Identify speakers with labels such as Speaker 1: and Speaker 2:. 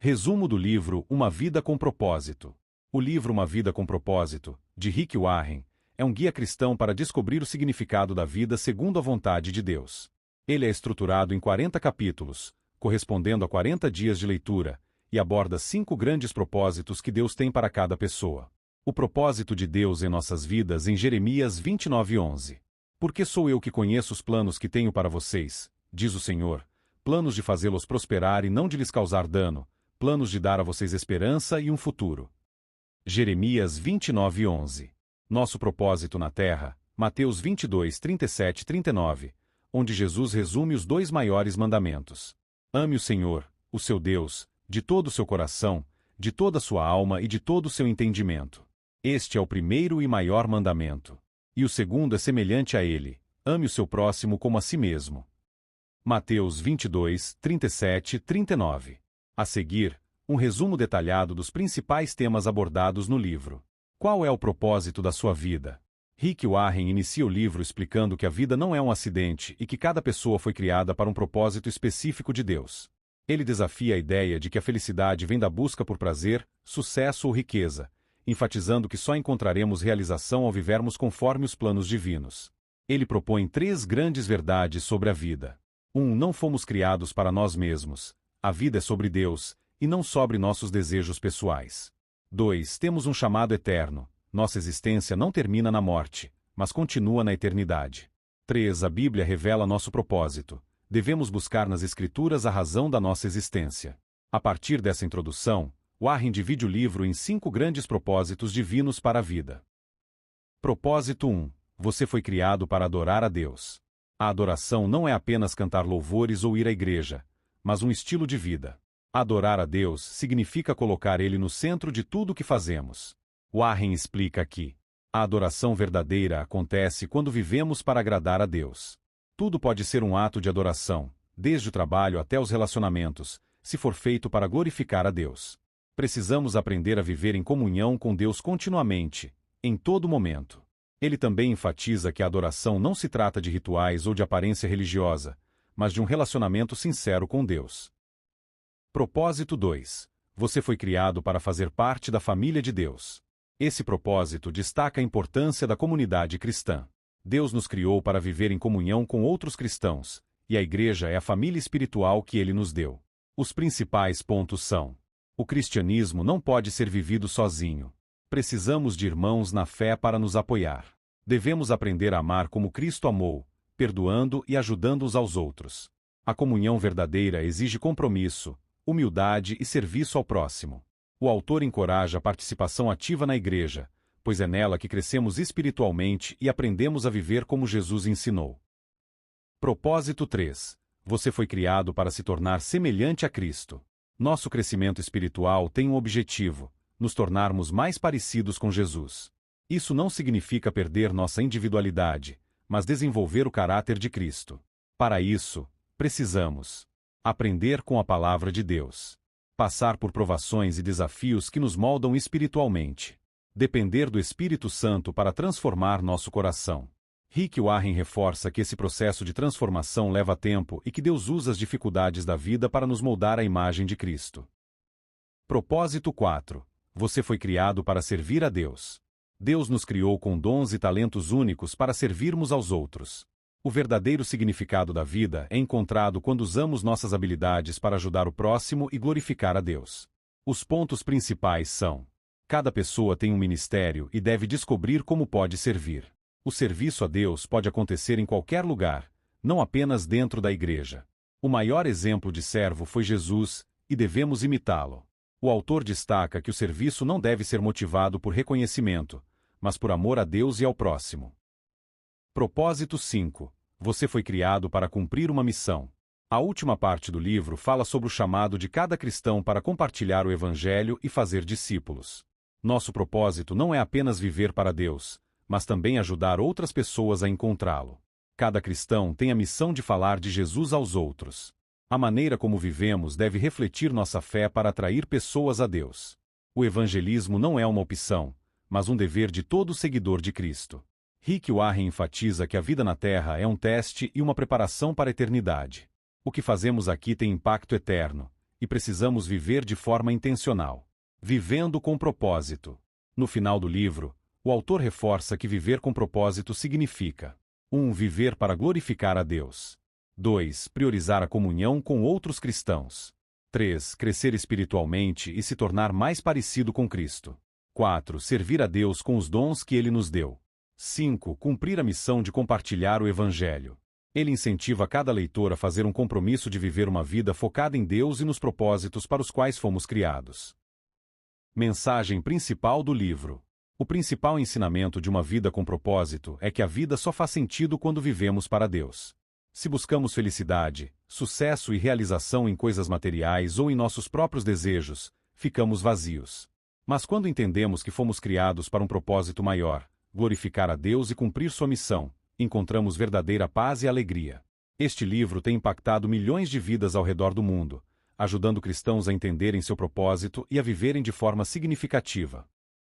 Speaker 1: Resumo do livro Uma Vida com Propósito. O livro Uma Vida com Propósito, de Rick Warren, é um guia cristão para descobrir o significado da vida segundo a vontade de Deus. Ele é estruturado em 40 capítulos, correspondendo a 40 dias de leitura, e aborda 5 grandes propósitos que Deus tem para cada pessoa. O propósito de Deus em nossas vidas em Jeremias 29:11. Porque sou eu que conheço os planos que tenho para vocês, diz o Senhor, planos de fazê-los prosperar e não de lhes causar dano, planos de dar a vocês esperança e um futuro. Jeremias 29:11. Nosso propósito na terra, Mateus 22:37-39, onde Jesus resume os 2 maiores mandamentos. Ame o Senhor, o seu Deus, de todo o seu coração, de toda a sua alma e de todo o seu entendimento. Este é o primeiro e maior mandamento. E o segundo é semelhante a ele: ame o seu próximo como a si mesmo. Mateus 22:37-39. A seguir, um resumo detalhado dos principais temas abordados no livro. Qual é o propósito da sua vida? Rick Warren inicia o livro explicando que a vida não é um acidente e que cada pessoa foi criada para um propósito específico de Deus. Ele desafia a ideia de que a felicidade vem da busca por prazer, sucesso ou riqueza, enfatizando que só encontraremos realização ao vivermos conforme os planos divinos. Ele propõe 3 grandes verdades sobre a vida. 1. Não fomos criados para nós mesmos. A vida é sobre Deus, e não sobre nossos desejos pessoais. 2. Temos um chamado eterno. Nossa existência não termina na morte, mas continua na eternidade. 3. A Bíblia revela nosso propósito. Devemos buscar nas Escrituras a razão da nossa existência. A partir dessa introdução, Warren divide o livro em 5 grandes propósitos divinos para a vida. Propósito 1. Você foi criado para adorar a Deus. A adoração não é apenas cantar louvores ou ir à igreja, mas um estilo de vida. Adorar a Deus significa colocar Ele no centro de tudo o que fazemos. Warren explica aqui: a adoração verdadeira acontece quando vivemos para agradar a Deus. Tudo pode ser um ato de adoração, desde o trabalho até os relacionamentos, se for feito para glorificar a Deus. Precisamos aprender a viver em comunhão com Deus continuamente, em todo momento. Ele também enfatiza que a adoração não se trata de rituais ou de aparência religiosa, mas de um relacionamento sincero com Deus. Propósito 2. Você foi criado para fazer parte da família de Deus. Esse propósito destaca a importância da comunidade cristã. Deus nos criou para viver em comunhão com outros cristãos, e a igreja é a família espiritual que Ele nos deu. Os principais pontos são: o cristianismo não pode ser vivido sozinho. Precisamos de irmãos na fé para nos apoiar. Devemos aprender a amar como Cristo amou, perdoando e ajudando uns aos outros. A comunhão verdadeira exige compromisso, humildade e serviço ao próximo. O autor encoraja a participação ativa na igreja, pois é nela que crescemos espiritualmente e aprendemos a viver como Jesus ensinou. Propósito 3. Você foi criado para se tornar semelhante a Cristo. Nosso crescimento espiritual tem um objetivo: nos tornarmos mais parecidos com Jesus. Isso não significa perder nossa individualidade, mas desenvolver o caráter de Cristo. Para isso, precisamos aprender com a palavra de Deus, passar por provações e desafios que nos moldam espiritualmente, depender do Espírito Santo para transformar nosso coração. Rick Warren reforça que esse processo de transformação leva tempo e que Deus usa as dificuldades da vida para nos moldar à imagem de Cristo. Propósito 4. Você foi criado para servir a Deus. Deus nos criou com dons e talentos únicos para servirmos aos outros. O verdadeiro significado da vida é encontrado quando usamos nossas habilidades para ajudar o próximo e glorificar a Deus. Os pontos principais são: cada pessoa tem um ministério e deve descobrir como pode servir. O serviço a Deus pode acontecer em qualquer lugar, não apenas dentro da igreja. O maior exemplo de servo foi Jesus, e devemos imitá-lo. O autor destaca que o serviço não deve ser motivado por reconhecimento, mas por amor a Deus e ao próximo. Propósito 5. Você foi criado para cumprir uma missão. A última parte do livro fala sobre o chamado de cada cristão para compartilhar o Evangelho e fazer discípulos. Nosso propósito não é apenas viver para Deus, mas também ajudar outras pessoas a encontrá-lo. Cada cristão tem a missão de falar de Jesus aos outros. A maneira como vivemos deve refletir nossa fé para atrair pessoas a Deus. O evangelismo não é uma opção, mas um dever de todo seguidor de Cristo. Rick Warren enfatiza que a vida na Terra é um teste e uma preparação para a eternidade. O que fazemos aqui tem impacto eterno, e precisamos viver de forma intencional. Vivendo com propósito. No final do livro, o autor reforça que viver com propósito significa 1. Viver para glorificar a Deus. 2. Priorizar a comunhão com outros cristãos. 3. Crescer espiritualmente e se tornar mais parecido com Cristo. 4. Servir a Deus com os dons que Ele nos deu. 5. Cumprir a missão de compartilhar o Evangelho. Ele incentiva cada leitor a fazer um compromisso de viver uma vida focada em Deus e nos propósitos para os quais fomos criados. Mensagem principal do livro. O principal ensinamento de uma vida com propósito é que a vida só faz sentido quando vivemos para Deus. Se buscamos felicidade, sucesso e realização em coisas materiais ou em nossos próprios desejos, ficamos vazios. Mas quando entendemos que fomos criados para um propósito maior, glorificar a Deus e cumprir sua missão, encontramos verdadeira paz e alegria. Este livro tem impactado milhões de vidas ao redor do mundo, ajudando cristãos a entenderem seu propósito e a viverem de forma significativa.